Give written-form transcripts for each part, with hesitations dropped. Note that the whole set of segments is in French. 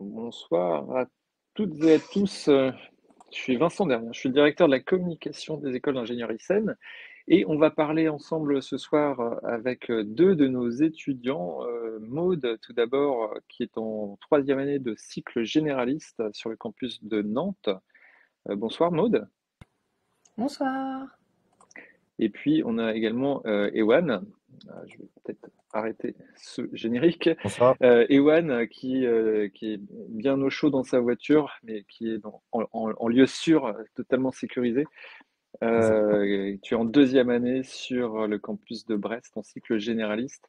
Bonsoir à toutes et à tous. Je suis Vincent Derrien, je suis le directeur de la communication des écoles d'ingénierie Seine et on va parler ensemble ce soir avec deux de nos étudiants. Maude, tout d'abord, qui est en troisième année de cycle généraliste sur le campus de Nantes. Bonsoir Maude. Bonsoir. Et puis on a également Ewan. Je vais peut-être arrêter ce générique. Bonsoir. Ewan qui est bien au chaud dans sa voiture, mais qui est en lieu sûr, totalement sécurisé. Exactement. Tu es en deuxième année sur le campus de Brest en cycle généraliste.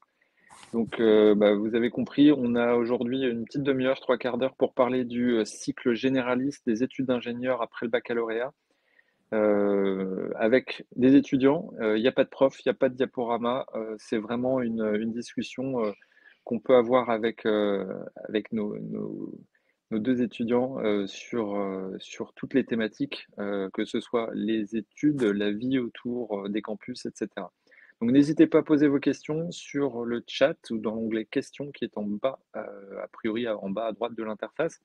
Donc, vous avez compris, on a aujourd'hui une petite demi-heure, trois quarts d'heure pour parler du cycle généraliste des études d'ingénieur après le baccalauréat. Avec des étudiants. Il n'y a pas de prof, il n'y a pas de diaporama. C'est vraiment une discussion qu'on peut avoir avec nos deux étudiants sur toutes les thématiques, que ce soit les études, la vie autour des campus, etc. Donc n'hésitez pas à poser vos questions sur le chat ou dans l'onglet questions qui est en bas, a priori en bas à droite de l'interface.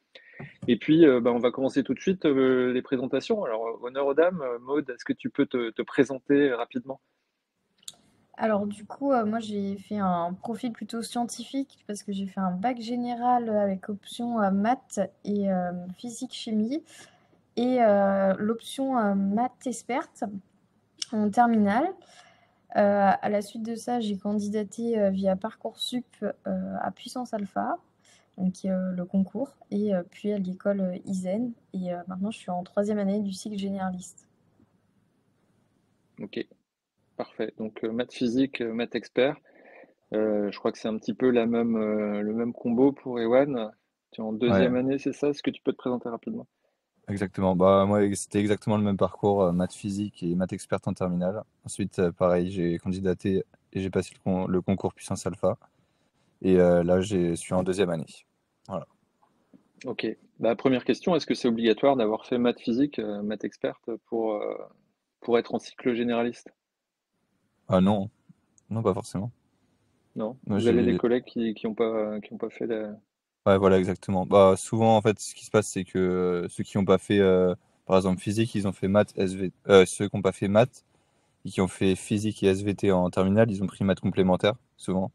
Et puis, on va commencer tout de suite les présentations. Alors, honneur aux dames, Maude, est-ce que tu peux te présenter rapidement? Alors du coup, moi j'ai fait un profil plutôt scientifique parce que j'ai fait un bac général avec option maths et physique-chimie et l'option maths experte en terminale. À la suite de ça, j'ai candidaté via Parcoursup à Puissance Alpha, donc le concours, et puis à l'école ISEN. Et maintenant, je suis en troisième année du cycle généraliste. Ok, parfait. Donc, maths physique, maths expert. Je crois que c'est un petit peu le même combo pour Ewan. Tu es en Ouais, deuxième année, c'est ça? Est-ce que tu peux te présenter rapidement? exactement. Bah, moi, c'était exactement le même parcours, maths physique et maths experte en terminale. Ensuite, pareil, j'ai candidaté et j'ai passé le concours Puissance Alpha. Et là, je suis en deuxième année. Voilà. Ok. Première question, est-ce que c'est obligatoire d'avoir fait maths physique, maths experte pour être en cycle généraliste? Ah non, non, pas forcément. Non? Moi, Vous avez des j'ai... collègues qui ont pas fait la... Ouais, voilà, exactement. Bah, souvent, en fait, ce qui se passe, c'est que ceux qui n'ont pas fait, par exemple, physique, ils ont fait maths, SV... ceux qui n'ont pas fait maths et qui ont fait physique et SVT en terminale, ils ont pris maths complémentaires, souvent.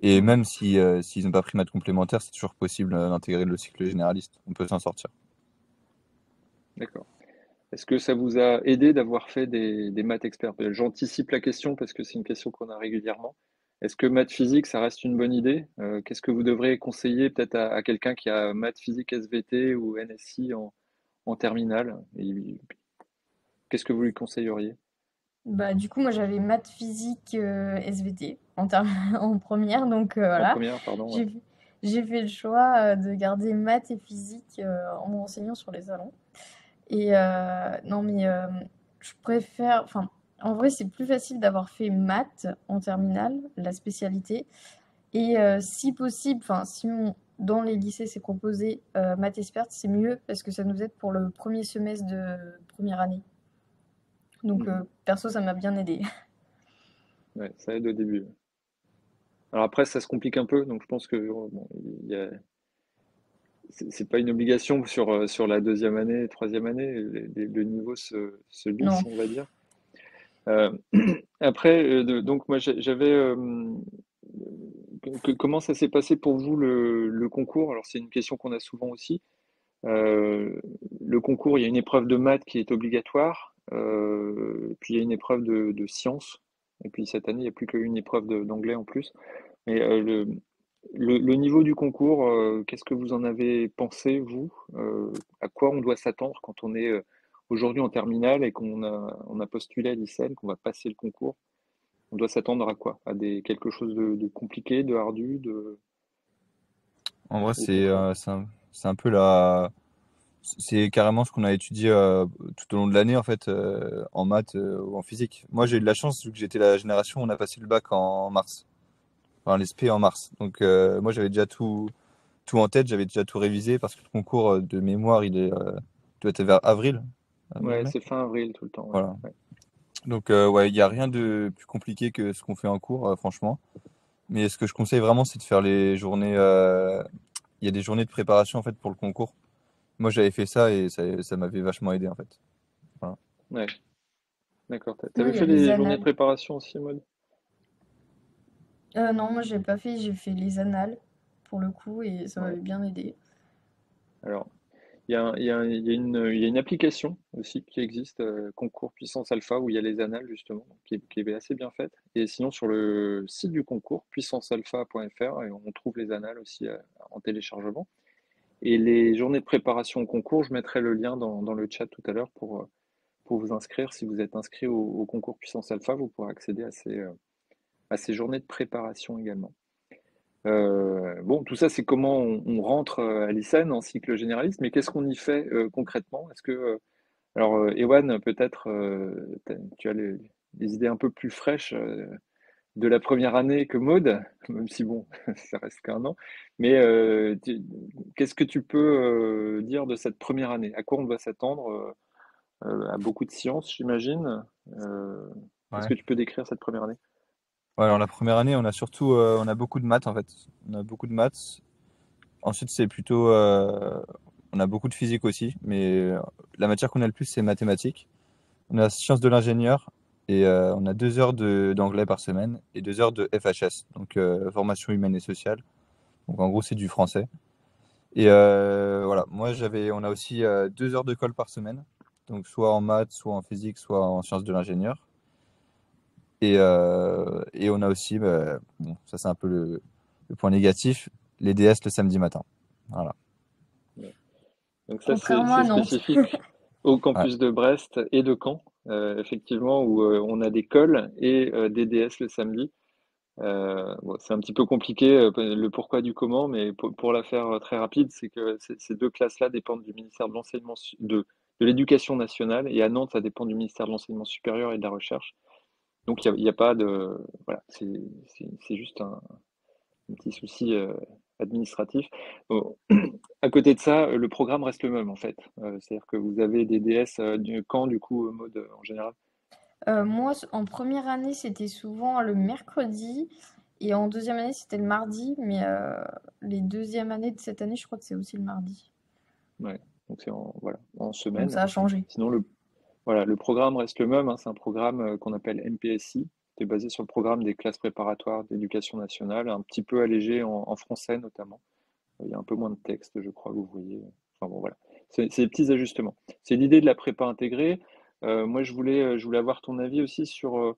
Et Mhm. même si, s'ils n'ont pas pris maths complémentaires, c'est toujours possible d'intégrer le cycle généraliste. On peut s'en sortir. D'accord. Est-ce que ça vous a aidé d'avoir fait des maths experts? J'anticipe la question parce que c'est une question qu'on a régulièrement. Est-ce que maths physique, ça reste une bonne idée? Qu'est-ce que vous devrez conseiller peut-être à quelqu'un qui a maths physique SVT ou NSI en terminale? Qu'est-ce que vous lui conseilleriez? Bah, du coup, moi j'avais maths physique SVT en première, donc En voilà. première, pardon, ouais. J'ai j'ai fait le choix de garder maths et physique en me renseignant sur les salons. Et non, mais je préfère. Enfin, en vrai, c'est plus facile d'avoir fait maths en terminale, la spécialité. Et si possible, enfin, si dans les lycées c'est proposé maths experte, c'est mieux parce que ça nous aide pour le premier semestre de première année. Donc, Mhm. perso, ça m'a bien aidé. Ouais, ça aide au début. Alors après, ça se complique un peu, donc je pense que bon, c'est pas une obligation sur la deuxième année, troisième année, le niveau se lisse, Non. on va dire. Euh, Après, donc moi j'avais comment ça s'est passé pour vous le concours? Alors c'est une question qu'on a souvent aussi. Euh, le concours, il y a une épreuve de maths qui est obligatoire, puis il y a une épreuve de sciences, et puis cette année il n'y a plus qu'une épreuve d'anglais en plus. Mais le niveau du concours, qu'est-ce que vous en avez pensé, vous? À quoi on doit s'attendre quand on est aujourd'hui en terminale et on a postulé à l'ICEN, qu'on va passer le concours? On doit s'attendre à quoi? À quelque chose de compliqué, de ardu, En vrai, au contraire? c'est un peu c'est carrément ce qu'on a étudié tout au long de l'année, en fait, en maths ou en physique. Moi, j'ai eu de la chance, vu que j'étais la génération où on a passé le bac en mars. Enfin, les SP en mars. Donc, moi, j'avais déjà tout en tête, j'avais déjà tout révisé parce que le concours de mémoire, doit être vers avril, Ouais, mai. c'est fin avril tout le temps. Ouais. Voilà. Ouais. Donc, ouais, il n'y a rien de plus compliqué que ce qu'on fait en cours, franchement. Mais ce que je conseille vraiment, c'est de faire les journées il y a des journées de préparation en fait pour le concours. Moi, j'avais fait ça et ça m'avait vachement aidé en fait. Voilà. Ouais, d'accord. Sinon, T'avais il y a fait les les journées de annales. préparation aussi, Maud? Non, moi, j'ai pas fait, j'ai fait les annales pour le coup et ça Ouais. m'avait bien aidé. Alors, il y a une application aussi qui existe, Concours Puissance Alpha, où il y a les annales justement, qui est assez bien faite. Et sinon, sur le site du concours, puissancealpha.fr, et on trouve les annales aussi en téléchargement. Et les journées de préparation au concours, je mettrai le lien dans le chat tout à l'heure pour vous inscrire. Si vous êtes inscrit au concours Puissance Alpha, vous pourrez accéder à ces journées de préparation également. Bon, tout ça, c'est comment on rentre à l'ISAN en cycle généraliste, mais qu'est-ce qu'on y fait concrètement? Est-ce que, alors, Ewan, peut-être, tu as les idées un peu plus fraîches de la première année que Maud, même si bon, ça reste qu'un an. Mais qu'est-ce que tu peux dire de cette première année? À quoi on doit s'attendre? À beaucoup de sciences, j'imagine. Euh, Est-ce Ouais. que tu peux décrire cette première année? Ouais, alors la première année, on a surtout, on a beaucoup de maths en fait. On a beaucoup de maths. Ensuite, c'est plutôt, on a beaucoup de physique aussi, mais la matière qu'on a le plus, c'est mathématiques. On a sciences de l'ingénieur et on a 2 heures d'anglais par semaine et 2 heures de FHS, donc formation humaine et sociale. Donc en gros, c'est du français. Et voilà, on a aussi 2 heures de colle par semaine, donc soit en maths, soit en physique, soit en sciences de l'ingénieur. Et on a aussi, bah, bon, ça c'est un peu le point négatif, les DS le samedi matin. Voilà. Donc ça, c'est Contrairement à c'est Nantes. spécifique au Ouais. campus de Brest et de Caen, effectivement, où on a des cols et des DS le samedi. Bon, c'est un petit peu compliqué, le pourquoi du comment, mais pour la faire très rapide, c'est que ces deux classes-là dépendent du ministère de l'enseignement de l'éducation nationale, et à Nantes, ça dépend du ministère de l'enseignement supérieur et de la recherche. Donc il y a pas de, voilà, c'est juste un petit souci administratif. Bon, à côté de ça, le programme reste le même en fait. C'est-à-dire que vous avez des DS quand du coup mode en général. Moi, en première année, c'était souvent le mercredi et en deuxième année, c'était le mardi, mais les deuxièmes années de cette année, je crois que c'est aussi le mardi. Ouais. Donc c'est voilà, en Donc semaine. ça a changé. Sinon voilà, le programme reste le même, hein. C'est un programme qu'on appelle MPSI, qui est basé sur le programme des classes préparatoires d'éducation nationale, un petit peu allégé en français notamment. Il y a un peu moins de texte, je crois, que vous voyez. Enfin bon, voilà. C'est des petits ajustements. C'est l'idée de la prépa intégrée. Moi, je voulais avoir ton avis aussi sur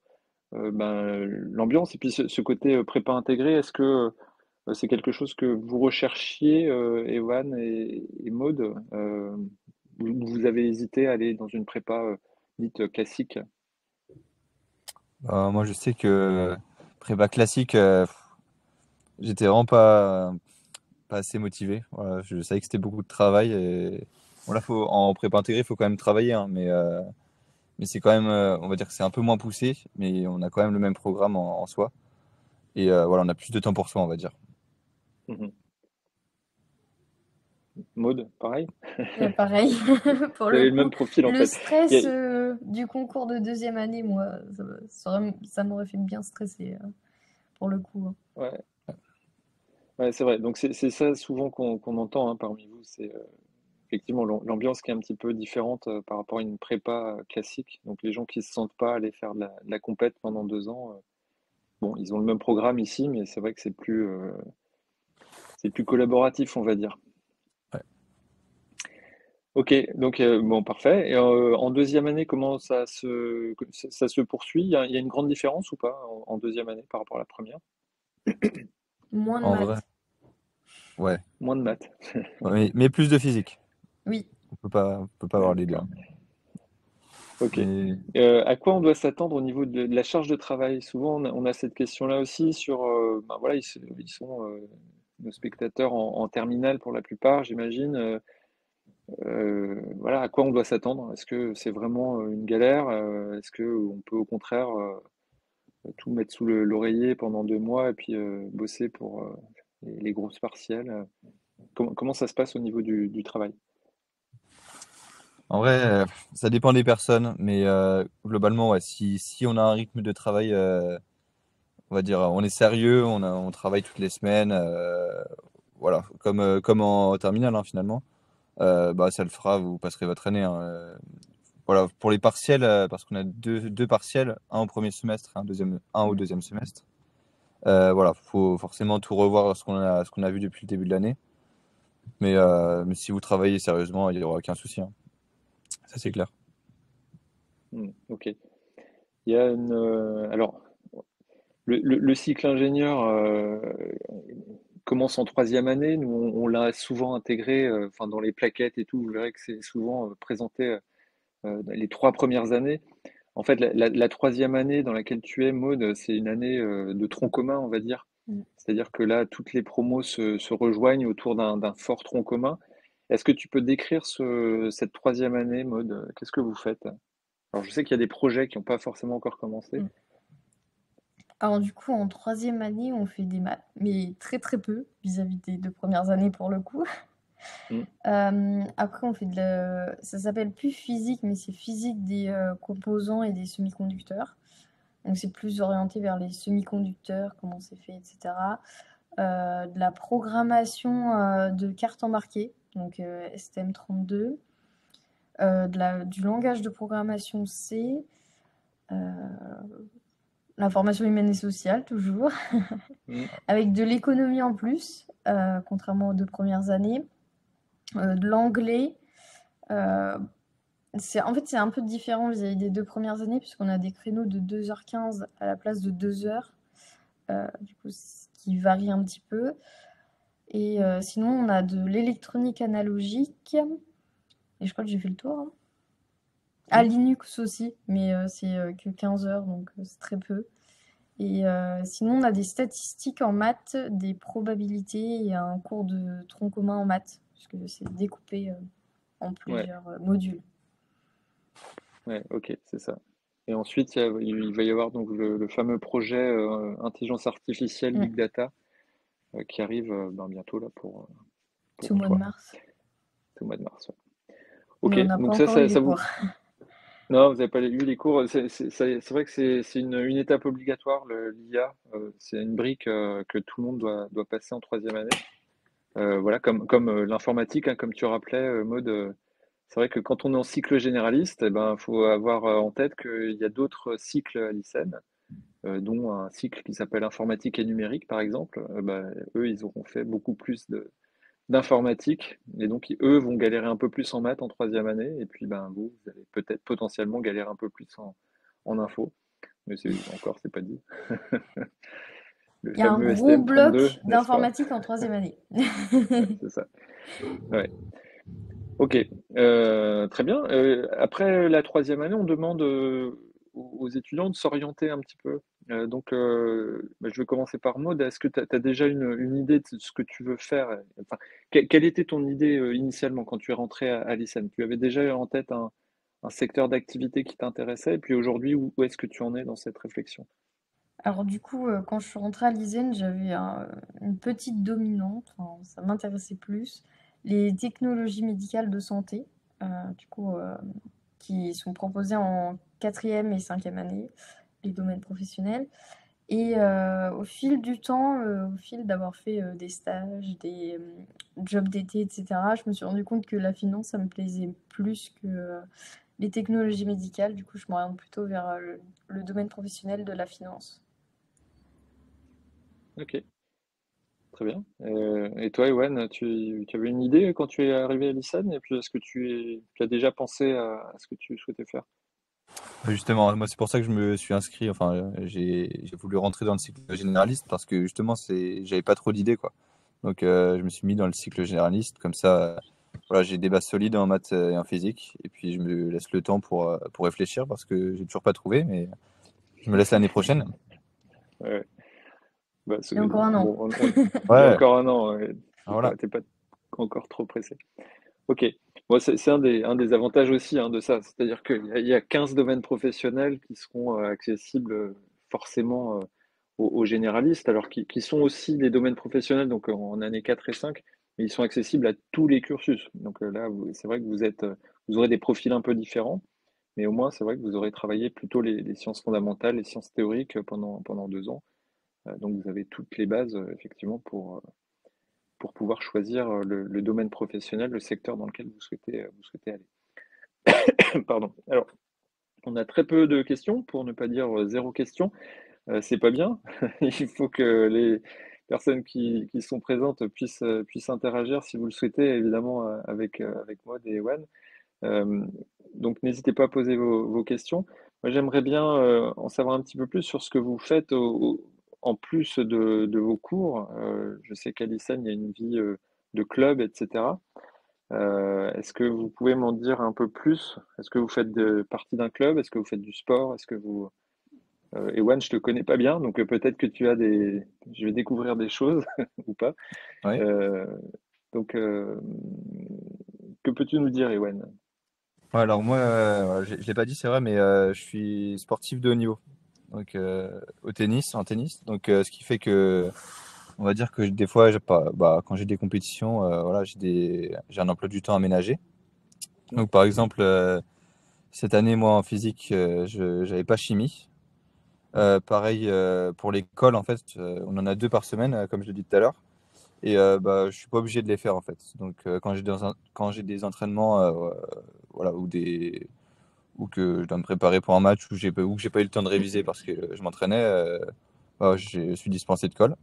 ben, l'ambiance et puis ce côté prépa intégrée. Est-ce que c'est quelque chose que vous recherchiez, Ewan et Maud, vous avez hésité à aller dans une prépa dite classique? Moi, je sais que prépa classique, j'étais vraiment pas assez motivé. Voilà, je savais que c'était beaucoup de travail et bon, là, en prépa intégrée, il faut quand même travailler, hein, mais c'est quand même, on va dire que c'est un peu moins poussé, mais on a quand même le même programme en soi. Et voilà, on a plus de temps pour soi, on va dire. Mhm. Maud, pareil? Pareil, pour Vous le avez le même coup, profil en le fait. Il stress y du concours de deuxième année, moi, ça m'aurait fait bien stresser, pour le coup, hein. Ouais, ouais, c'est vrai. Donc c'est ça souvent qu'on entend hein, parmi vous. C'est effectivement l'ambiance qui est un petit peu différente par rapport à une prépa classique. Donc les gens qui se sentent pas aller faire de la compète pendant 2 ans, bon, ils ont le même programme ici, mais c'est vrai que c'est plus collaboratif, on va dire. Ouais. Ok, donc bon, parfait. Et en deuxième année, comment ça se poursuit? Il y a une grande différence ou pas en deuxième année par rapport à la première? Moins de En vrai, maths. ouais. Moins de maths. Mais plus de physique. Oui. On peut pas Ouais, avoir les deux, d'accord. hein. Ok. Mais À quoi on doit s'attendre au niveau de la charge de travail? Souvent, on a cette question-là aussi sur, ben voilà, ils sont nos spectateurs en terminale pour la plupart, j'imagine. Voilà, à quoi on doit s'attendre? Est-ce que c'est vraiment une galère? Est-ce que on peut au contraire tout mettre sous l'oreiller pendant 2 mois et puis bosser pour les grosses partielles? Comment ça se passe au niveau du travail? en vrai, ça dépend des personnes. Mais globalement, ouais, si on a un rythme de travail, on va dire, on est sérieux, on travaille toutes les semaines. voilà, comme en terminale, hein, finalement. Bah, ça le fera, vous passerez votre année, hein. Voilà, pour les partiels, parce qu'on a deux partiels, un au premier semestre et un au Mm. deuxième semestre. Voilà, faut forcément tout revoir ce qu'on a vu depuis le début de l'année. Mais si vous travaillez sérieusement, il n'y aura aucun souci, hein. Ça, c'est clair. Ok. Il y a alors, le cycle ingénieur commence en troisième année. Nous, on l'a souvent intégré, enfin, dans les plaquettes et tout. Vous verrez que c'est souvent présenté les 3 premières années. En fait, la troisième année dans laquelle tu es, Maud, c'est une année de tronc commun, on va dire. Mm. C'est-à-dire que là, toutes les promos se rejoignent autour d'un fort tronc commun. Est-ce que tu peux décrire cette troisième année, Maud? Qu'est-ce que vous faites? Alors, je sais qu'il y a des projets qui n'ont pas forcément encore commencé. Mm. Alors du coup, en troisième année, on fait des maths, mais très très peu vis-à-vis des 2 premières années pour le coup. Mm. Après, on fait ça s'appelle plus physique, mais c'est physique des composants et des semi-conducteurs. Donc c'est plus orienté vers les semi-conducteurs, comment c'est fait, etc. De la programmation de cartes embarquées, donc STM32. Du langage de programmation C. euh, L'information humaine et sociale, toujours. Mm. Avec de l'économie en plus, contrairement aux 2 premières années. De l'anglais. euh, En fait, c'est un peu différent vis-à-vis des 2 premières années, puisqu'on a des créneaux de 2h15 à la place de 2 heures, du coup, ce qui varie un petit peu. Et sinon, on a de l'électronique analogique, et je crois que j'ai fait le tour, hein. Ah, Mm. Linux aussi, mais c'est que 15 heures, donc c'est très peu. Et sinon, on a des statistiques en maths, des probabilités et un cours de tronc commun en maths, puisque c'est découpé en Ouais, plusieurs modules. ouais, ok, c'est ça. Et ensuite, il va y avoir donc le fameux projet intelligence artificielle, Mm. Big Data, qui arrive ben, bientôt là C'est au pour mois de toi. mars. C'est au mois de mars. Ouais. Mais Ok, on n'a pas donc encore eu les ça vous. cours. Non, vous n'avez pas eu les cours. C'est vrai que c'est une étape obligatoire, l'IA. C'est une brique que tout le monde doit passer en troisième année. Voilà, comme l'informatique, hein, comme tu rappelais, Maud. C'est vrai que quand on est en cycle généraliste, eh ben, faut avoir en tête qu'il y a d'autres cycles à l'ICEN, dont un cycle qui s'appelle informatique et numérique, par exemple. Ben, eux, ils auront fait beaucoup plus d'informatique, et donc eux vont galérer un peu plus en maths en troisième année, et puis ben, vous allez peut-être potentiellement galérer un peu plus en info, mais c'est pas dit. Le Il y a un fameux gros STM32, bloc n'est-ce pas? d'informatique en troisième année. Ouais, c'est ça. Ouais. Ok, très bien. Après la troisième année, on demande aux étudiants de s'orienter un petit peu. Donc, je vais commencer par Maud. Est-ce que tu as déjà une idée de ce que tu veux faire? Enfin, quelle était ton idée initialement quand tu es rentré à l'ICEN? Tu avais déjà en tête un secteur d'activité qui t'intéressait? Et puis aujourd'hui, où est-ce que tu en es dans cette réflexion? Alors du coup, quand je suis rentrée à l'ISEN, j'avais une petite dominante, enfin, ça m'intéressait plus, les technologies médicales de santé, du coup, qui sont proposées en quatrième et cinquième année, les domaines professionnels. Et au fil du temps, au fil d'avoir fait des stages, des jobs d'été, etc., je me suis rendu compte que la finance, ça me plaisait plus que les technologies médicales. Du coup, je m'oriente plutôt vers le domaine professionnel de la finance. Ok, très bien. Et toi, Ewan, tu avais une idée quand tu es arrivé à l'ICEN? Et puis, est-ce que tu as déjà pensé à ce que tu souhaitais faire? Justement, moi, c'est pour ça que je me suis inscrit. Enfin, j'ai voulu rentrer dans le cycle généraliste parce que justement, j'avais pas trop d'idées, quoi. Donc, je me suis mis dans le cycle généraliste. Comme ça, voilà, j'ai des bases solides en maths et en physique. Et puis, je me laisse le temps pour réfléchir parce que j'ai toujours pas trouvé. Mais je me laisse l'année prochaine. Ouais. Bah, Et encore un an. bon, il y a Ouais, encore un an, ouais. voilà. T'es pas encore trop pressé. Ok. Bon, c'est un des avantages aussi hein, de ça. C'est-à-dire qu'il y a 15 domaines professionnels qui seront accessibles forcément aux généralistes, alors qui sont aussi des domaines professionnels, donc en année 4 et 5, mais ils sont accessibles à tous les cursus. Donc là, c'est vrai que vous aurez des profils un peu différents, mais au moins, c'est vrai que vous aurez travaillé plutôt les sciences fondamentales, les sciences théoriques pendant 2 ans. Donc vous avez toutes les bases, effectivement, pour pouvoir choisir le domaine professionnel, le secteur dans lequel vous souhaitez aller. Pardon. Alors, on a très peu de questions, pour ne pas dire zéro question. C'est pas bien. Il faut que les personnes qui sont présentes puissent interagir, si vous le souhaitez, évidemment, avec Maud et Ewan. Donc, n'hésitez pas à poser vos questions. Moi, j'aimerais bien en savoir un petit peu plus sur ce que vous faites en plus de vos cours. Je sais qu'à l'ICEN, il y a une vie de club, etc. Est-ce que vous pouvez m'en dire un peu plus? Est-ce que vous faites partie d'un club? Est-ce que vous faites du sport? Est-ce que vous... Ewan, je te connais pas bien, donc peut-être que tu as des... Je vais découvrir des choses ou pas. Ouais. Euh, donc, que peux-tu nous dire, Ewan? Ouais, alors moi, voilà, je ne l'ai pas dit, c'est vrai, mais je suis sportif de haut niveau. Donc en tennis. Donc ce qui fait que, on va dire que des fois, quand j'ai des compétitions, voilà, j'ai un emploi du temps aménagé. Donc par exemple, cette année, moi en physique, je n'avais pas chimie. Pareil pour l'école, en fait, on en a 2 par semaine, comme je l'ai dit tout à l'heure. Et je suis pas obligé de les faire en fait. Donc quand j'ai des entraînements, voilà, ou que je dois me préparer pour un match ou que j'ai pas eu le temps de réviser parce que je m'entraînais, je suis dispensé de colle.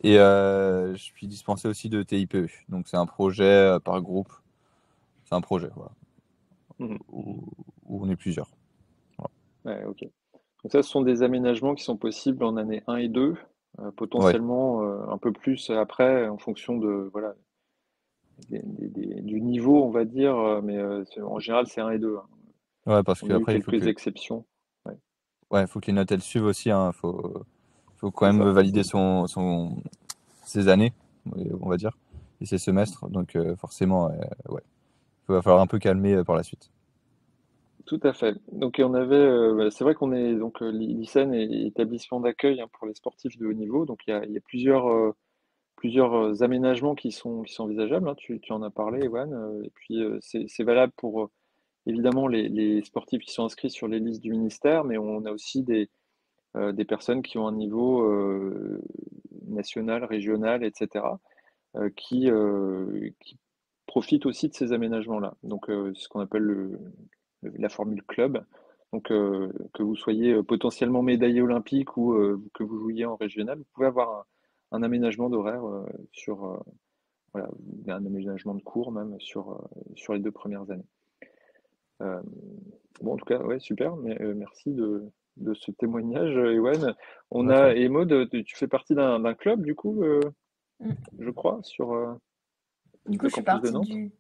Et je suis dispensé aussi de TIPE. Donc c'est un projet par groupe. C'est un projet, voilà, Mhm. où on est plusieurs. Voilà. Ouais, ok. Donc ça, ce sont des aménagements qui sont possibles en année 1 et 2, Ouais, potentiellement un peu plus après, en fonction de, voilà, du niveau, on va dire, mais en général, c'est 1 et 2, hein. ouais, parce On a eu qu'après quelques exceptions. Ouais, faut que les notes elles suivent aussi. Hein. Faut quand c'est même ça. valider ses années, on va dire, et ses semestres. Donc forcément, ouais, il va falloir un peu calmer par la suite. Tout à fait. Donc on avait, c'est vrai qu'on est donc l'ICEN est établissement d'accueil, hein, pour les sportifs de haut niveau. Donc il y a plusieurs aménagements qui sont envisageables, hein. Tu en as parlé, Ewan. Et puis c'est valable pour évidemment les sportifs qui sont inscrits sur les listes du ministère, mais on a aussi des personnes qui ont un niveau national, régional, etc., qui profitent aussi de ces aménagements-là. Donc, ce qu'on appelle la formule club. Donc, que vous soyez potentiellement médaillé olympique ou que vous jouiez en régional, vous pouvez avoir un aménagement d'horaire voilà, un aménagement de cours même sur les 2 premières années. Euh, bon, en tout cas, ouais, super. Merci de ce témoignage, Ewan. On Ouais, ça a, va. et Maud, tu fais partie d'un club, du coup, Mm. je crois, sur Du coup, le je suis campus de partie Nantes.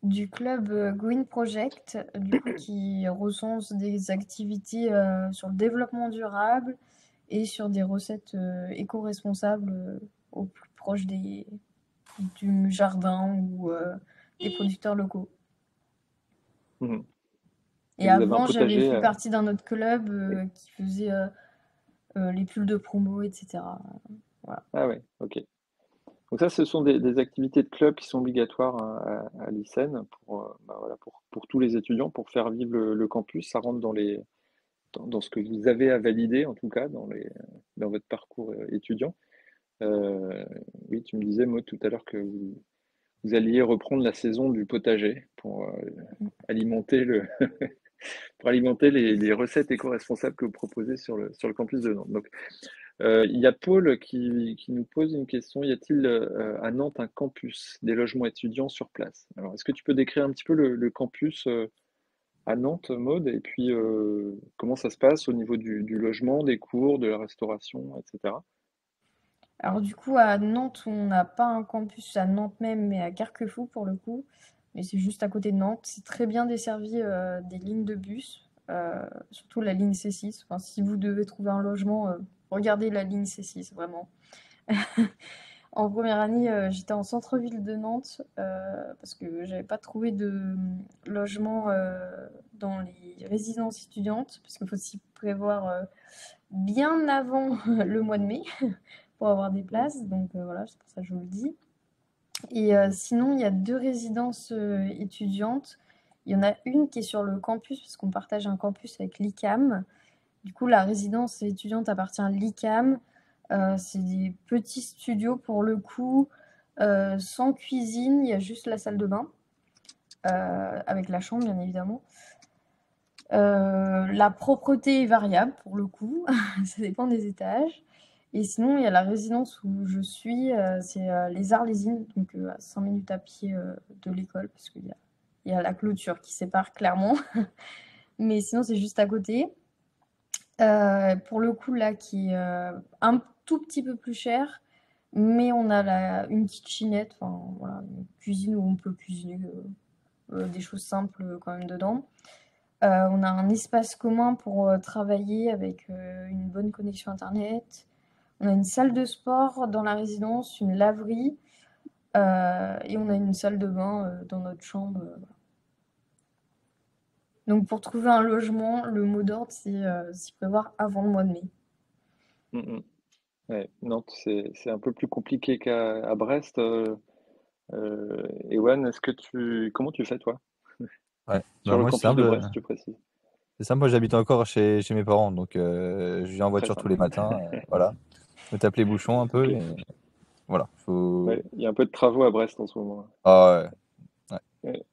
du club Green Project, du coup, qui recense des activités sur le développement durable et sur des recettes éco-responsables au plus proche du jardin ou des producteurs locaux. Mhm. Et Et vous avez un avant, j'avais potager. fait partie d'un autre club qui faisait les pulls de promo, etc. Voilà. Ah ouais, ok. Donc ça, ce sont des activités de club qui sont obligatoires à l'ICEN voilà, pour tous les étudiants, pour faire vivre le campus. Ça rentre dans ce que vous avez à valider, en tout cas, dans votre parcours étudiant. Euh, oui, tu me disais, Maud, tout à l'heure que vous alliez reprendre la saison du potager pour alimenter pour alimenter les recettes éco-responsables que vous proposez sur le campus de Nantes. Donc, il y a Paul qui nous pose une question. Y a-t-il à Nantes un campus, des logements étudiants sur place? Alors, est-ce que tu peux décrire un petit peu le campus à Nantes, Maud, et puis comment ça se passe au niveau du logement, des cours, de la restauration, etc. Alors du coup, à Nantes, on n'a pas un campus à Nantes même, mais à Carquefou pour le coup. Mais c'est juste à côté de Nantes. C'est très bien desservi des lignes de bus, surtout la ligne C6. Enfin, si vous devez trouver un logement, regardez la ligne C6, vraiment. En première année, j'étais en centre-ville de Nantes parce que j'avais pas trouvé de logement dans les résidences étudiantes, parce qu'il faut s'y prévoir bien avant le mois de mai pour avoir des places. Donc voilà, c'est pour ça que je vous le dis. Et sinon, il y a 2 résidences étudiantes. Il y en a une qui est sur le campus, parce qu'on partage un campus avec l'ICAM. Du coup, la résidence étudiante appartient à l'ICAM. C'est des petits studios pour le coup. Sans cuisine, il y a juste la salle de bain, avec la chambre, bien évidemment. La propreté est variable pour le coup, ça dépend des étages. Et sinon, il y a la résidence où je suis, c'est les Arlésides, donc à 5 minutes à pied de l'école, parce qu'il y a la clôture qui sépare clairement. Mais sinon, c'est juste à côté. Pour le coup, là, qui est un tout petit peu plus cher, mais on a une kitchenette, enfin voilà, une cuisine où on peut cuisiner des choses simples quand même dedans. On a un espace commun pour travailler avec une bonne connexion Internet. On a une salle de sport dans la résidence, une laverie, et on a une salle de bain dans notre chambre. Voilà. Donc pour trouver un logement, le mot d'ordre, c'est s'y prévoir avant le mois de mai. Mm, mm. Ouais, Nantes, c'est un peu plus compliqué qu'à Brest. Ewan, comment tu fais toi? Ouais. Sur Bah, le moi, c'est campus simple. de Brest, tu précises. C'est simple, moi, j'habite encore chez mes parents. Donc, je viens en Très voiture tous les simple. matins. Voilà. Je me tape les bouchons un Ok. peu. Et voilà. Ouais, il y a un peu de travaux à Brest en ce moment. Ah, ouais. Ouais.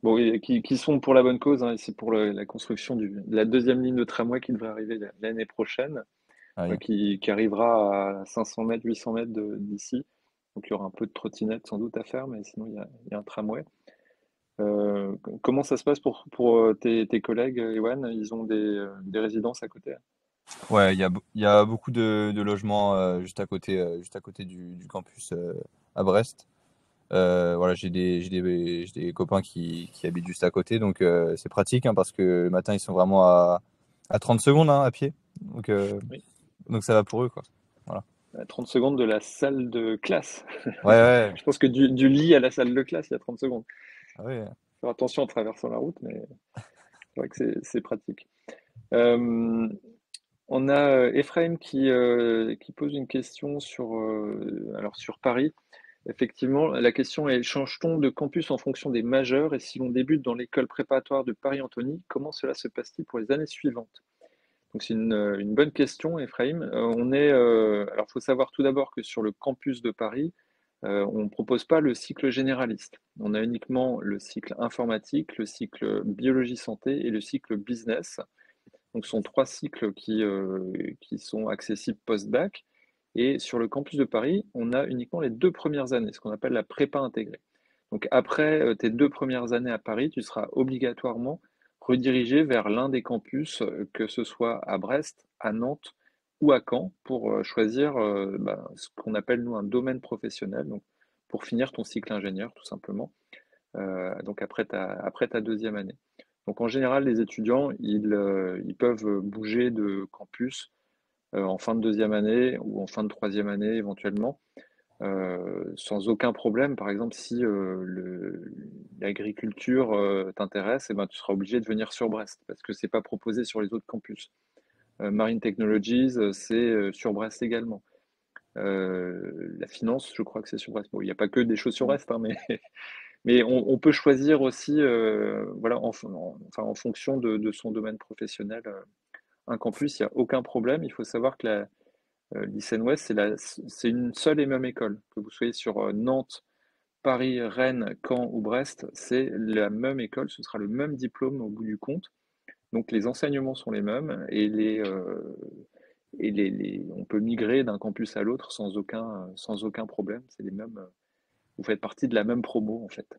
Bon, et qui sont pour la bonne cause, hein, et c'est pour la construction de la deuxième ligne de tramway qui devrait arriver l'année prochaine, Ouais. Ouais. qui arrivera à 500 mètres, 800 mètres d'ici. Donc il y aura un peu de trottinette sans doute à faire, mais sinon il y a un tramway. Comment ça se passe pour tes collègues, Ewan? Ils ont des résidences à côté? Ouais, il y a beaucoup de logements juste à côté du campus à Brest. Voilà, j'ai des copains qui habitent juste à côté, donc c'est pratique hein, parce que le matin ils sont vraiment à 30 secondes hein, à pied, donc, euh, Oui, donc ça va pour eux quoi. Voilà. à 30 secondes de la salle de classe. Ouais, ouais, Je pense que du lit à la salle de classe, il y a 30 secondes. ah ouais. Faire attention en traversant la route, mais c'est vrai que c'est pratique. Euh, On a Ephraim qui pose une question sur Paris. Effectivement, la question est, change-t-on de campus en fonction des majeurs? Et si l'on débute dans l'école préparatoire de Paris-Antony, comment cela se passe-t-il pour les années suivantes? Donc c'est une bonne question, Ephraim. Alors, il faut savoir tout d'abord que sur le campus de Paris, on ne propose pas le cycle généraliste. On a uniquement le cycle informatique, le cycle biologie santé et le cycle business. Donc, ce sont trois cycles qui sont accessibles post-bac. Et sur le campus de Paris, on a uniquement les 2 premières années, ce qu'on appelle la prépa intégrée. Donc, après tes 2 premières années à Paris, tu seras obligatoirement redirigé vers l'un des campus, que ce soit à Brest, à Nantes ou à Caen, pour choisir ce qu'on appelle, nous, un domaine professionnel, donc pour finir ton cycle ingénieur, tout simplement, donc après ta deuxième année. Donc en général, les étudiants, ils peuvent bouger de campus en fin de deuxième année ou en fin de troisième année éventuellement, sans aucun problème. Par exemple, si l'agriculture t'intéresse, eh ben, tu seras obligé de venir sur Brest parce que c'est pas proposé sur les autres campus. Marine Technologies, c'est sur Brest également. La finance, je crois que c'est sur Brest. Bon, il n'y a pas que des choses sur Brest, hein, mais mais on peut choisir aussi, voilà, enfin, en fonction de son domaine professionnel, un campus, il n'y a aucun problème. Il faut savoir que l'ICN Ouest, c'est une seule et même école. Que vous soyez sur Nantes, Paris, Rennes, Caen ou Brest, c'est la même école, ce sera le même diplôme au bout du compte. Donc les enseignements sont les mêmes on peut migrer d'un campus à l'autre sans aucun problème. C'est les mêmes, vous faites partie de la même promo en fait.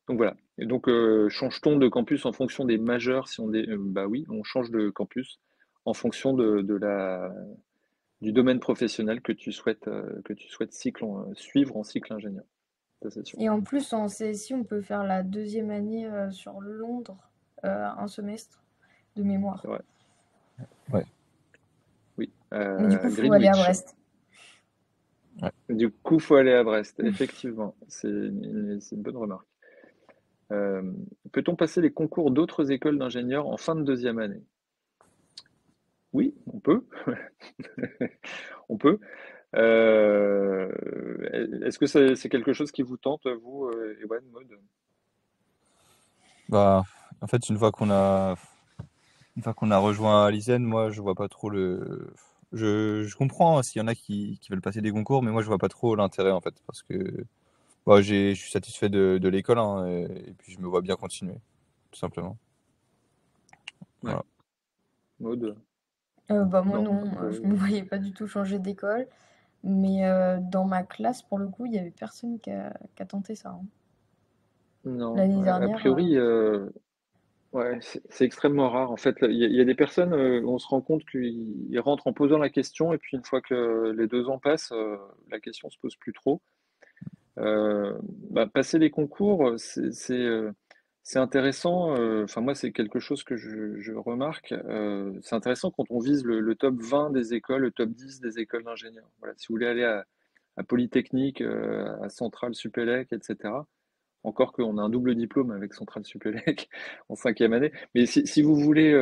Donc voilà. Et donc, change-t-on de campus en fonction des majeurs si on est, bah oui, on change de campus en fonction du domaine professionnel que tu souhaites suivre en cycle ingénieur. Ça, c'est sûr. Et en plus, en CSI, on peut faire la deuxième année sur Londres, un semestre de C'est mémoire. vrai. Ouais. Oui. Mais du coup, il faut aller à Greenwich. Brest. Ouais. Du coup, il faut aller à Brest. Effectivement, c'est une bonne remarque. Euh, Peut-on passer les concours d'autres écoles d'ingénieurs en fin de deuxième année? Oui, on peut. On peut. Euh, Est-ce que c'est quelque chose qui vous tente, vous, Ewan, Maud? Bah, en fait, une fois qu'on a rejoint l'ISEN, moi, je vois pas trop Je comprends s'il y en a qui veulent passer des concours, mais moi, je vois pas trop l'intérêt, en fait, parce que je suis satisfait de l'école, hein, et puis je me vois bien continuer, tout simplement. Ouais. Voilà. Maud? Bah moi Non, pas non, je me trop. voyais pas du tout changer d'école. Mais dans ma classe, pour le coup, il y avait personne qui a tenté ça, hein. Non, L'année a dernière, priori, ouais, c'est extrêmement rare. En fait, il y a des personnes, on se rend compte qu'ils rentrent en posant la question, et puis une fois que les 2 ans passent, la question se pose plus trop. Passer les concours, c'est intéressant. Enfin, moi, c'est quelque chose que je remarque. C'est intéressant quand on vise le top 20 des écoles, le top 10 des écoles d'ingénieurs. Voilà, si vous voulez aller à Polytechnique, à Centrale Supélec, etc. Encore qu'on a un double diplôme avec Centrale Supélec en 5e année. Mais si vous voulez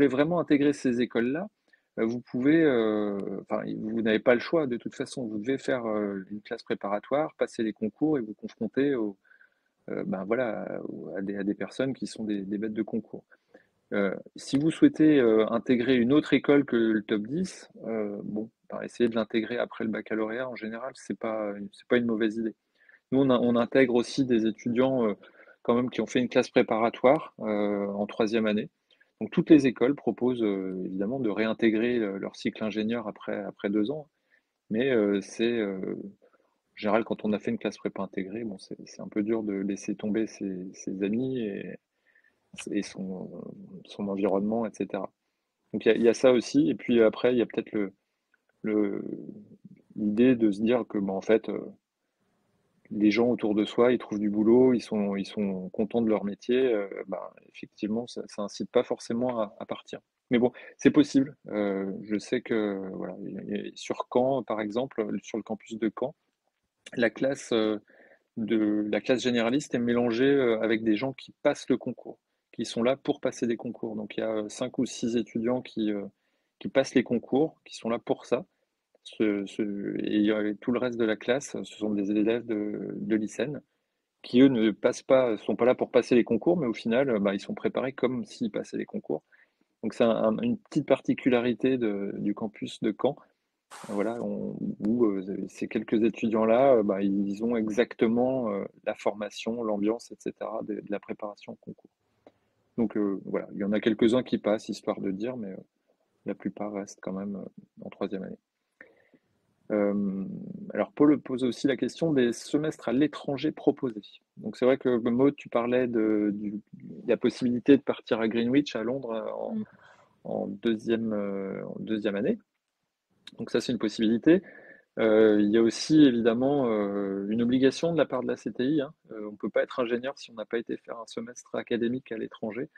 vraiment intégrer ces écoles-là, vous pouvez, enfin, vous n'avez pas le choix de toute façon. Vous devez faire une classe préparatoire, passer les concours et vous confronter voilà, à des personnes qui sont des bêtes de concours. Si vous souhaitez intégrer une autre école que le top 10, bon, essayez de l'intégrer après le baccalauréat. En général, c'est pas une mauvaise idée. Nous, on intègre aussi des étudiants quand même qui ont fait une classe préparatoire en 3e année. Donc toutes les écoles proposent évidemment de réintégrer leur cycle ingénieur après 2 ans. Mais en général, quand on a fait une classe prépa intégrée, bon, c'est un peu dur de laisser tomber ses amis et son environnement, etc. Donc il y a ça aussi. Et puis après, il y a peut-être le- l'idée de se dire que en fait, les gens autour de soi, ils trouvent du boulot, ils sont contents de leur métier, effectivement, ça incite pas forcément à partir. Mais bon, c'est possible. Je sais que voilà, sur Caen, par exemple, sur le campus de Caen, la classe la classe généraliste est mélangée avec des gens qui passent le concours, qui sont là pour passer des concours. Donc il y a 5 ou 6 étudiants qui passent les concours, qui sont là pour ça. Et tout le reste de la classe, ce sont des élèves de lycéennes qui, eux, ne passent pas, sont pas là pour passer les concours, mais au final, ils sont préparés comme s'ils passaient les concours. Donc c'est une petite particularité du campus de Caen, voilà, où ces quelques étudiants-là, ils ont exactement la formation, l'ambiance, etc., de la préparation au concours. Donc voilà, il y en a quelques-uns qui passent, histoire de dire, mais la plupart restent quand même en 3e année. Alors Paul pose aussi la question des semestres à l'étranger proposés. Donc c'est vrai que Maud, tu parlais de la possibilité de partir à Greenwich, à Londres, Mm. en deuxième année. Donc ça, c'est une possibilité. Il y a aussi évidemment une obligation de la part de la CTI, hein. On ne peut pas être ingénieur si on n'a pas été faire un semestre académique à l'étranger.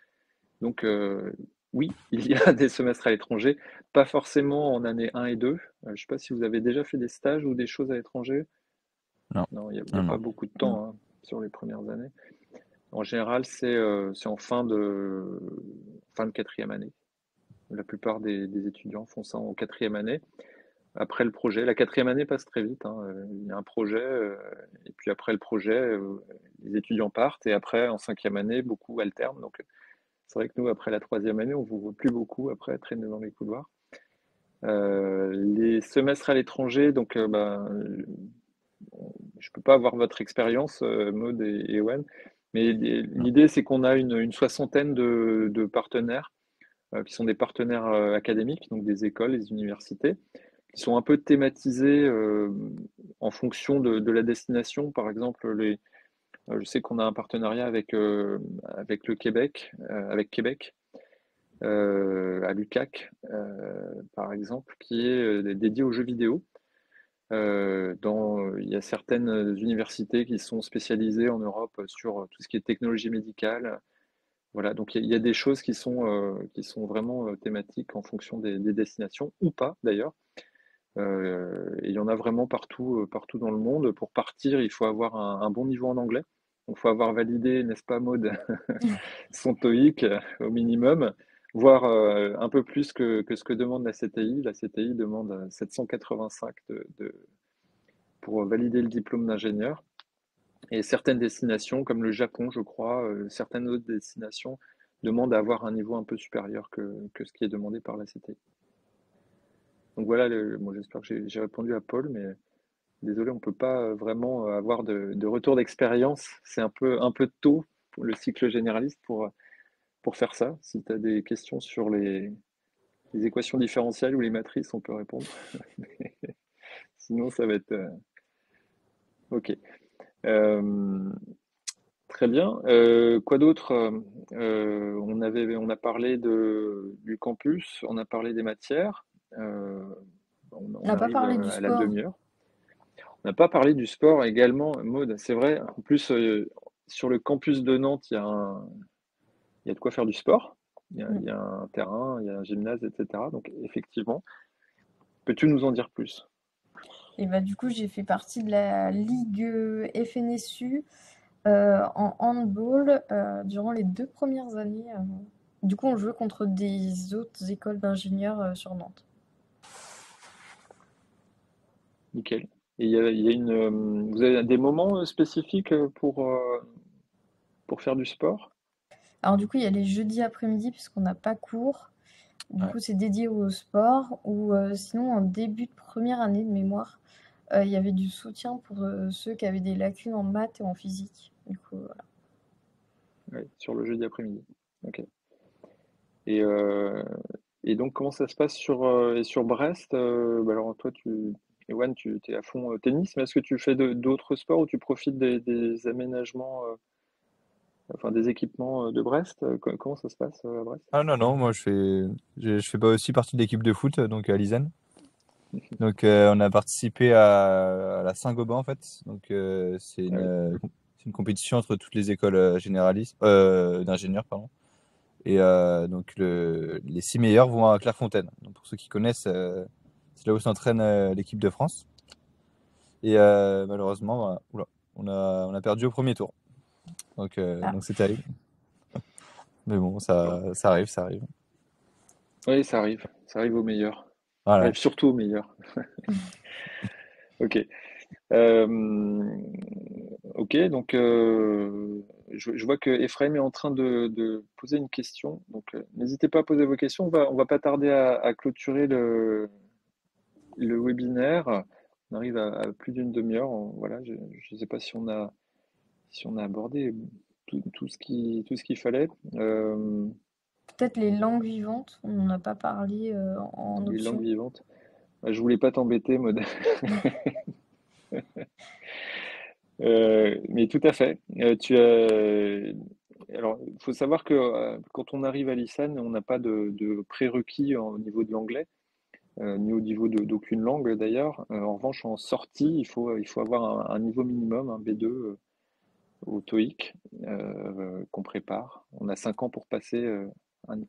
Donc oui, il y a des semestres à l'étranger, pas forcément en année 1 et 2. Je ne sais pas si vous avez déjà fait des stages ou des choses à l'étranger. Non, Non, il n'y a non, pas non. beaucoup de Non. temps sur les premières années. En général, c'est en fin de 4e année. La plupart des étudiants font ça en 4e année. Après le projet, la 4e année passe très vite, hein. Il y a un projet, et puis après le projet, les étudiants partent, et après, en 5e année, beaucoup alternent. Donc, c'est vrai que nous, après la 3e année, on ne vous voit plus beaucoup après traîner dans les couloirs. Les semestres à l'étranger, donc, je ne peux pas avoir votre expérience, Maud et Ewan, mais Non. l'idée, c'est qu'on a une soixantaine de partenaires qui sont des partenaires académiques, donc des écoles, des universités, qui sont un peu thématisés en fonction de la destination. Par exemple, je sais qu'on a un partenariat avec le Québec, à l'UQAC, par exemple, qui est dédié aux jeux vidéo. Il y a certaines universités qui sont spécialisées en Europe sur tout ce qui est technologie médicale. Voilà, donc il y a des choses qui sont vraiment thématiques en fonction des destinations, ou pas d'ailleurs. Et il y en a vraiment partout dans le monde. Pour partir, il faut avoir un bon niveau en anglais. Donc il faut avoir validé, n'est-ce pas, Maud, son TOEIC au minimum, voire un peu plus que ce que demande la CTI. La CTI demande 785 pour valider le diplôme d'ingénieur. Et certaines destinations, comme le Japon, je crois, certaines autres destinations demandent à avoir un niveau un peu supérieur que ce qui est demandé par la CTI. Donc voilà, bon, j'espère que j'ai répondu à Paul, mais désolé, on peut pas vraiment avoir de retour d'expérience. C'est un peu tôt pour le cycle généraliste pour faire ça. Si tu as des questions sur les équations différentielles ou les matrices, on peut répondre. Sinon, ça va être OK. Euh, Très bien. Quoi d'autre? On a parlé du campus, on a parlé des matières. Euh, On on n'a pas arrive parlé du à la sport. demi-heure. On n'a pas parlé du sport également, Maud. C'est vrai. En plus, sur le campus de Nantes, il y a de quoi faire du sport. Il Mm. y a un terrain, il y a un gymnase, etc. Donc, effectivement, peux-tu nous en dire plus? Et bah, du coup, j'ai fait partie de la Ligue FNSU en handball durant les 2 premières années. Du coup, on jouait contre des autres écoles d'ingénieurs sur Nantes. Nickel. Et vous avez des moments spécifiques pour faire du sport? Alors du coup, il y a les jeudis après-midi puisqu'on n'a pas cours. Du Ouais. coup, c'est dédié au sport. Ou sinon, en début de première année de mémoire, il y avait du soutien pour ceux qui avaient des lacunes en maths et en physique. Du coup, voilà. Ouais, sur le jeudi après-midi. Ok. Et, euh, et donc, comment ça se passe sur Brest? Bah alors, toi, Ewan, tu es à fond tennis, mais est-ce que tu fais d'autres sports ou tu profites des aménagements, enfin des équipements de Brest? Comment ça se passe à Brest? Ah non, non, moi je fais pas aussi partie de l'équipe de foot, donc à Lisanne. Donc on a participé à la Saint-Gobain en fait. Donc Ah oui, c'est une compétition entre toutes les écoles généralistes, d'ingénieurs, pardon. Et donc les 6 meilleurs vont à Clairefontaine. Donc pour ceux qui connaissent, c'est là où s'entraîne l'équipe de France. Et malheureusement, bah, oula, on a perdu au premier tour. Ah. Donc c'est terrible. Mais bon, d'accord. ça arrive, ça arrive. Oui, ça arrive aux meilleurs. Ça Voilà. arrive surtout aux meilleurs. Ok. Euh, ok, donc je vois que Ephraim est en train de poser une question. Donc n'hésitez pas à poser vos questions. On va pas tarder à clôturer le webinaire. On arrive à plus d'une demi-heure. Voilà, je ne sais pas si on a abordé tout ce qu'il fallait. Euh, Peut-être les langues vivantes, on n'en a pas parlé en les langues option. vivantes. Je voulais pas t'embêter, Maud. Mais tout à fait. Alors, il faut savoir que quand on arrive à l'ISAN, on n'a pas de prérequis au niveau de l'anglais, ni au niveau d'aucune langue d'ailleurs. En revanche, en sortie, il faut avoir un niveau minimum, un B2 au TOEIC, qu'on prépare. On a 5 ans pour passer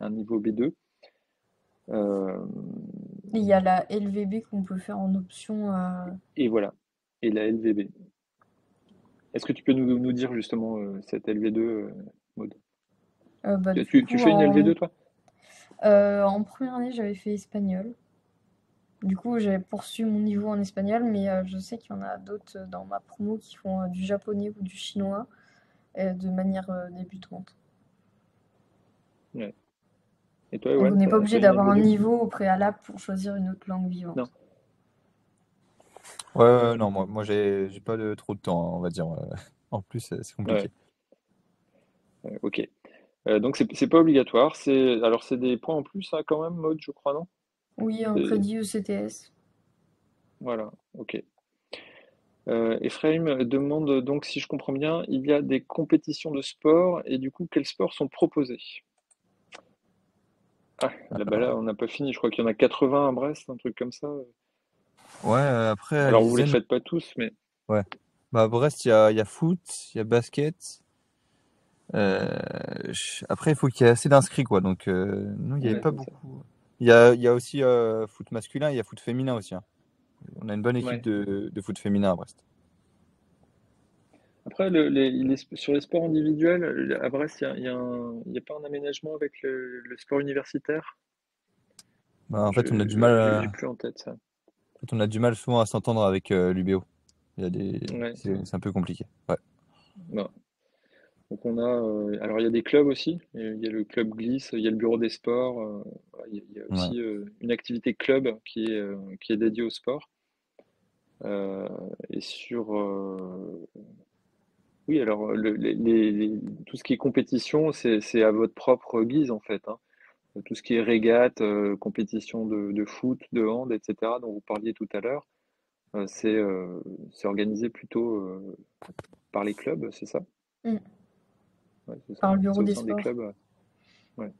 un niveau B2. Euh, Et il y a la LVB qu'on peut faire en option. et voilà. Et la LVB. Est-ce que tu peux nous dire justement cette LV2, Maud? Bah, du Tu coup, fais une LV2, toi? en première année, j'avais fait espagnol. Du coup, j'ai poursuivi mon niveau en espagnol, mais je sais qu'il y en a d'autres dans ma promo qui font du japonais ou du chinois de manière débutante. Ouais. Et toi, Donc, on Ewan, n'est pas t'as obligé une d'avoir un LV2? niveau au préalable pour choisir une autre langue Non. vivante. Ouais, non, moi j'ai pas trop de temps, on va dire. En plus, c'est Ouais, compliqué. ok. Donc c'est pas obligatoire. Alors c'est des points en plus, hein, quand même, Maud, je crois, non? Oui, un C'est- crédit ECTS. Voilà, ok. Ephraim demande donc, si je comprends bien, il y a des compétitions de sport et du coup, quels sports sont proposés? Ah, là, on n'a pas fini. Je crois qu'il y en a 80 à Brest, un truc comme ça. Ouais, après à Alors vous les Lisanne, faites pas tous, mais ouais. Bah, à Brest, il y a foot, il y a basket. Euh, Après, il faut qu'il y ait assez d'inscrits, quoi. Donc, nous, il n'y avait ouais, pas c'est ça. beaucoup. Il y a aussi foot masculin, il y a foot féminin aussi, hein. On a une bonne équipe Ouais. de foot féminin à Brest. Après, sur les sports individuels, à Brest, il y a pas un aménagement avec le sport universitaire? Bah, en fait, on a du mal, J'ai plus en tête ça. en fait, on a du mal souvent à s'entendre avec l'UBO. Ouais, C'est un peu compliqué. Ouais. non. Donc on a, alors il y a des clubs aussi. Il y a le club glisse, il y a le bureau des sports. Voilà, Il y a Ouais. aussi une activité club qui est dédiée au sport. Et oui, alors tout ce qui est compétition, c'est à votre propre guise en fait, hein. Tout ce qui est régate, compétition de foot, de hand, etc., dont vous parliez tout à l'heure, c'est organisé plutôt par les clubs, c'est ça? Mm. Ouais, c'est ça. Par le bureau C'est au des sein des sports. clubs. Ouais. Donc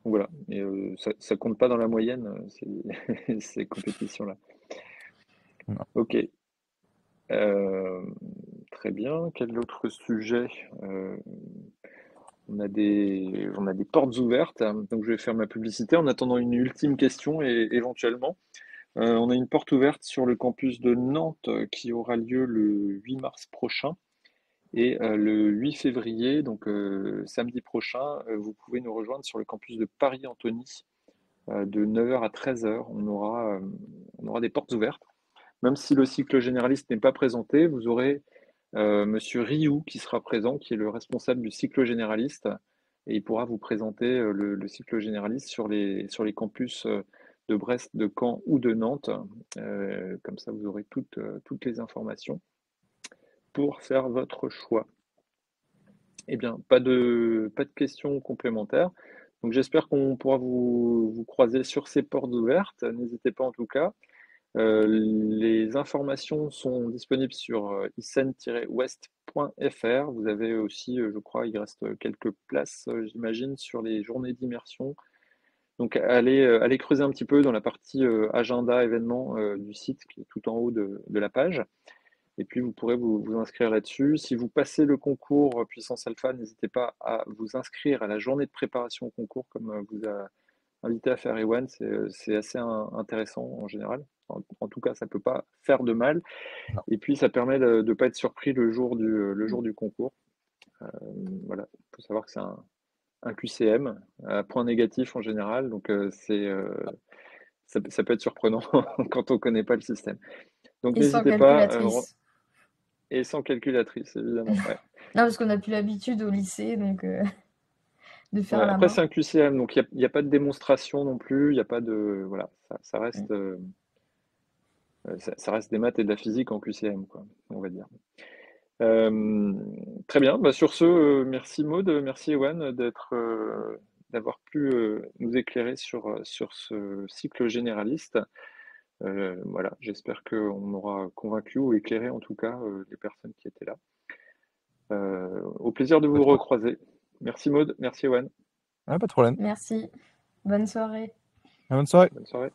voilà. Et ça compte pas dans la moyenne, ces compétitions-là. Non. Ok. Euh, Très bien. Quel autre sujet? On a des portes ouvertes, donc je vais faire ma publicité en attendant une ultime question et éventuellement. On a une porte ouverte sur le campus de Nantes qui aura lieu le 8 mars prochain et le 8 février, donc samedi prochain, vous pouvez nous rejoindre sur le campus de Paris-Antony de 9 heures à 13 heures. On aura des portes ouvertes. Même si le cycle généraliste n'est pas présenté, vous aurez Monsieur Rioux qui sera présent, qui est le responsable du cycle généraliste, et il pourra vous présenter le cycle généraliste sur les campus de Brest, de Caen ou de Nantes. Comme ça, vous aurez toutes les informations pour faire votre choix. Eh bien, pas de questions complémentaires. Donc, j'espère qu'on pourra vous croiser sur ces portes ouvertes. N'hésitez pas en tout cas. Les informations sont disponibles sur isen-west.fr. Vous avez aussi, je crois, il reste quelques places, j'imagine, sur les journées d'immersion. Donc, allez creuser un petit peu dans la partie agenda événements du site qui est tout en haut de la page. Et puis, vous pourrez vous inscrire là-dessus. Si vous passez le concours Puissance Alpha, n'hésitez pas à vous inscrire à la journée de préparation au concours, comme vous a invité à faire Ewan. C'est assez intéressant en général. En tout cas, ça ne peut pas faire de mal. Non. Et puis, ça permet de ne pas être surpris le jour du concours. Voilà, il faut savoir que c'est un QCM, à point négatif en général. Donc, ça peut être surprenant quand on ne connaît pas le système. Donc, Et sans n'hésitez pas. calculatrice. Et sans calculatrice, évidemment. Ouais. Non, parce qu'on n'a plus l'habitude au lycée, donc de faire Ouais, à la après, main. c'est un QCM, donc il n'y a pas de démonstration non plus. Il n'y a pas de. Voilà, ça Mm. reste, ça reste des maths et de la physique en QCM, quoi, on va dire. Euh, Très bien. Bah, sur ce, merci Maud, merci Ewan d'avoir pu nous éclairer sur ce cycle généraliste. Voilà, j'espère qu'on aura convaincu ou éclairé en tout cas les personnes qui étaient là. Au plaisir de Pas vous de problème. recroiser. Merci Maud, merci Ewan. Ouais, pas de problème. Merci. Bonne soirée. Bonne soirée. Bonne soirée.